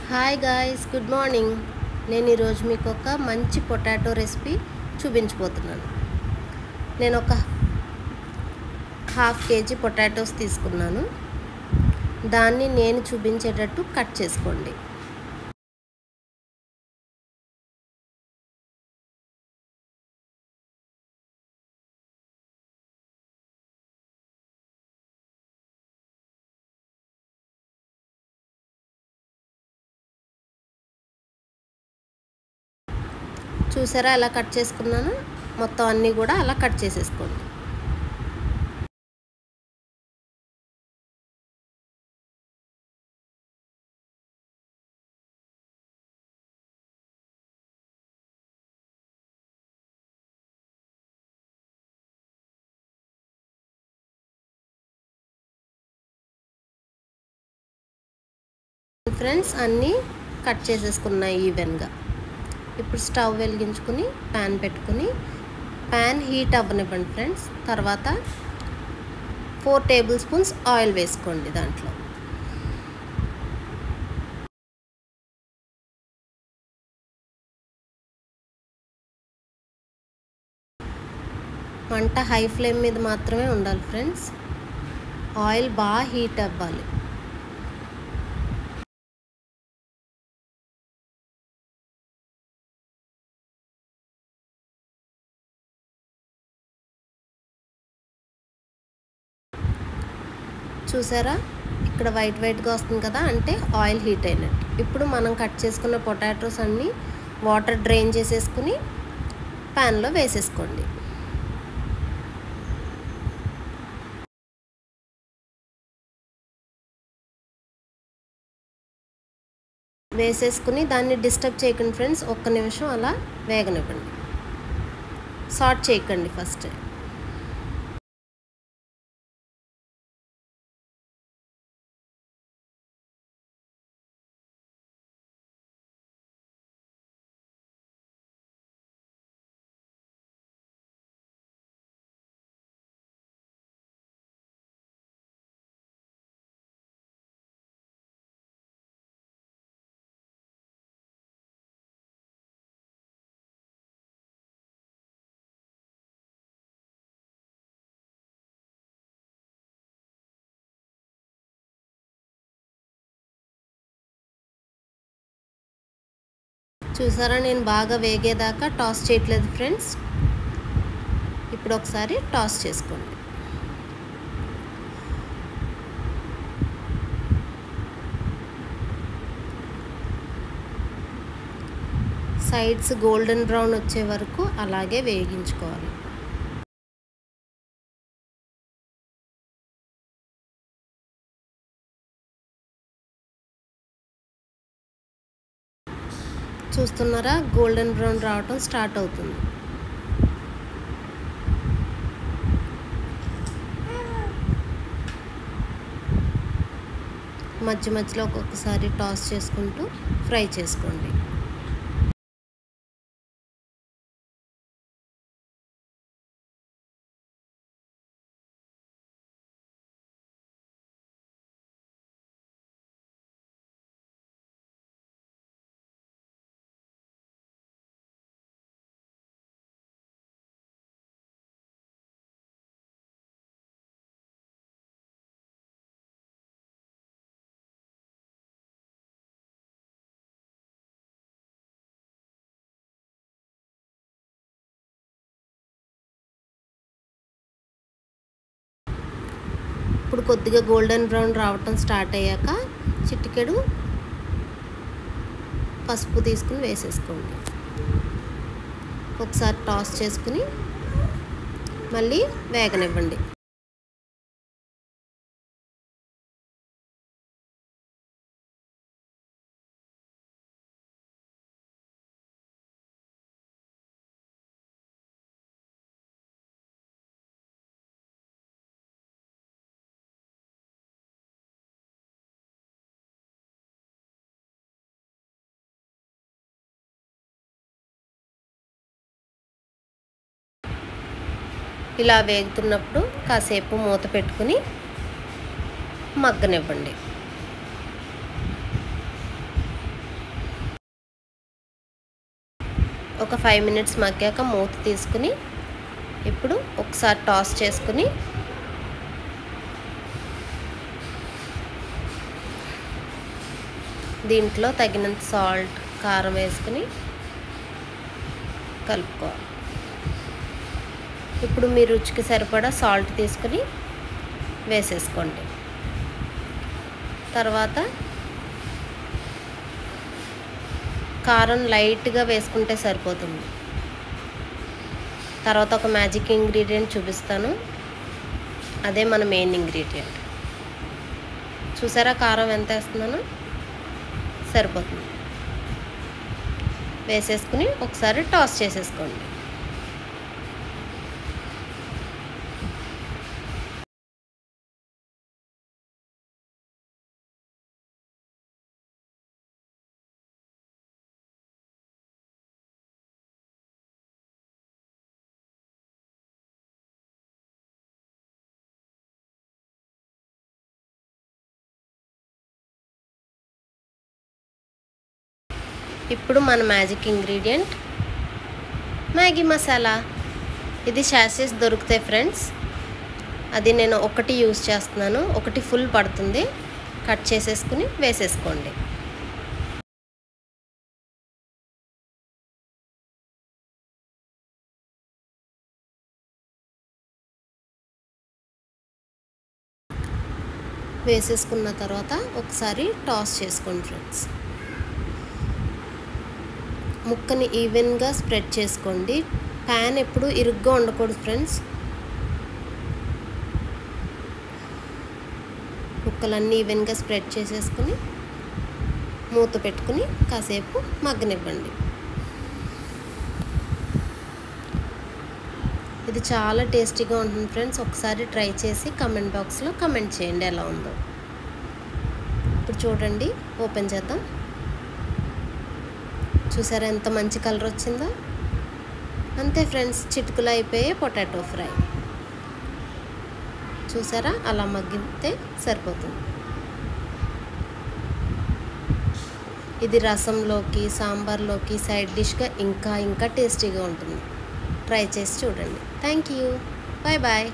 Hi guys, good morning. నేను ఈరోజు మీకు ఒక మంచి పొటాటో రెసిపీ చూపించబోతున్నాను. నేను ఒక ½ కేజీ పొటాటోస్ తీసుకున్నాను. దాన్ని నేను చూపించేటట్టు కట్ చేసుకోండి. చూసారా ఎలా కట్ చేసుకున్నాను? మొత్తం అన్నీ కూడా అలా కట్ చేసేసుకోండి. ఫ్రెండ్స్, అన్నీ కట్ చేసేసుకున్నాయి ఈవెన్గా. ఇప్పుడు స్టవ్ వెలిగించుకుని ప్యాన్ పెట్టుకుని ప్యాన్ హీట్ అవ్వనివ్వండి ఫ్రెండ్స్. తర్వాత 4 టేబుల్ స్పూన్స్ ఆయిల్ వేసుకోండి. దాంట్లో మంట హై ఫ్లేమ్ మీద మాత్రమే ఉండాలి ఫ్రెండ్స్. ఆయిల్ బాగా హీట్ అవ్వాలి. చూసారా, ఇక్కడ వైట్గా వస్తుంది కదా, అంటే ఆయిల్ హీట్ అయినట్టు. ఇప్పుడు మనం కట్ చేసుకున్న పొటాటోస్ అన్నీ వాటర్ డ్రైన్ చేసేసుకుని ప్యాన్లో వేసేసుకోండి. వేసేసుకుని దాన్ని డిస్టర్బ్ చేయకండి ఫ్రెండ్స్. ఒక్క నిమిషం అలా వేగనివ్వండి. సాట్ చేయకండి ఫస్ట్. చూసారా, నేను బాగా వేగేదాకా టాస్ చేయట్లేదు ఫ్రెండ్స్. ఇప్పుడు ఒకసారి టాస్ చేసుకోండి. సైడ్స్ గోల్డెన్ బ్రౌన్ వచ్చే వరకు అలాగే వేగించుకోవాలి. చూస్తున్నారా, గోల్డెన్ బ్రౌన్ రావటం స్టార్ట్ అవుతుంది. మధ్యలో ఒక్కొక్కసారి టాస్ చేసుకుంటూ ఫ్రై చేసుకోండి. ఇప్పుడు కొద్దిగా గోల్డెన్ బ్రౌన్ రావటం స్టార్ట్ అయ్యాక చిటికెడు పసుపు తీసుకుని వేసేసుకోండి. ఒకసారి టాస్ చేసుకుని మళ్ళీ వేగనివ్వండి. ఇలా వేగుతున్నప్పుడు కాసేపు మూత పెట్టుకుని మగ్గనివ్వండి. ఒక 5 మినిట్స్ మగ్గాక మూత తీసుకుని ఇప్పుడు ఒకసారి టాస్ చేసుకుని దీంట్లో తగినంత సాల్ట్, కారం వేసుకుని కలుపుకోవాలి. ఇప్పుడు మీ రుచికి సరిపడా సాల్ట్ తీసుకుని వేసేసుకోండి. తర్వాత కారం లైట్గా వేసుకుంటే సరిపోతుంది. తర్వాత ఒక మ్యాజిక్ ఇంగ్రీడియంట్ చూపిస్తాను, అదే మన మెయిన్ ఇంగ్రీడియంట్. చూసారా కారం ఎంత వేస్తున్నానో? సరిపోతుంది. వేసేసుకుని ఒకసారి టాస్ చేసేసుకోండి. ఇప్పుడు మన మ్యాజిక్ ఇంగ్రీడియంట్ మ్యాగీ మసాలా. ఇది శాషెస్ దొరుకుతాయి ఫ్రెండ్స్. అది నేను ఒకటి యూజ్ చేస్తున్నాను, ఒకటి ఫుల్ పడుతుంది. కట్ చేసేసుకుని వేసేసుకోండి. వేసేసుకున్న తర్వాత ఒకసారి టాస్ చేసుకోండి ఫ్రెండ్స్. ముక్కని ఈవెన్గా స్ప్రెడ్ చేసుకోండి. ప్యాన్ ఎప్పుడు ఇరుగ్గా ఉండకూడదు ఫ్రెండ్స్. ముక్కలన్నీ ఈవెన్గా స్ప్రెడ్ చేసేసుకుని మూత పెట్టుకుని కాసేపు మగ్గనివ్వండి. ఇది చాలా టేస్టీగా ఉంటుంది ఫ్రెండ్స్. ఒకసారి ట్రై చేసి కమెంట్ బాక్స్లో కమెంట్ చేయండి ఎలా ఉందో. ఇప్పుడు చూడండి, ఓపెన్ చేద్దాం. చూసారా ఎంత మంచి కలర్ వచ్చిందో? అంతే ఫ్రెండ్స్, చిటికలు అయిపోయే పొటాటో ఫ్రై. చూసారా, అలా మగ్గితే సరిపోతుంది. ఇది రసంలోకి, సాంబార్లోకి సైడ్ డిష్గా ఇంకా టేస్టీగా ఉంటుంది. ట్రై చేసి చూడండి. Thank you. Bye bye.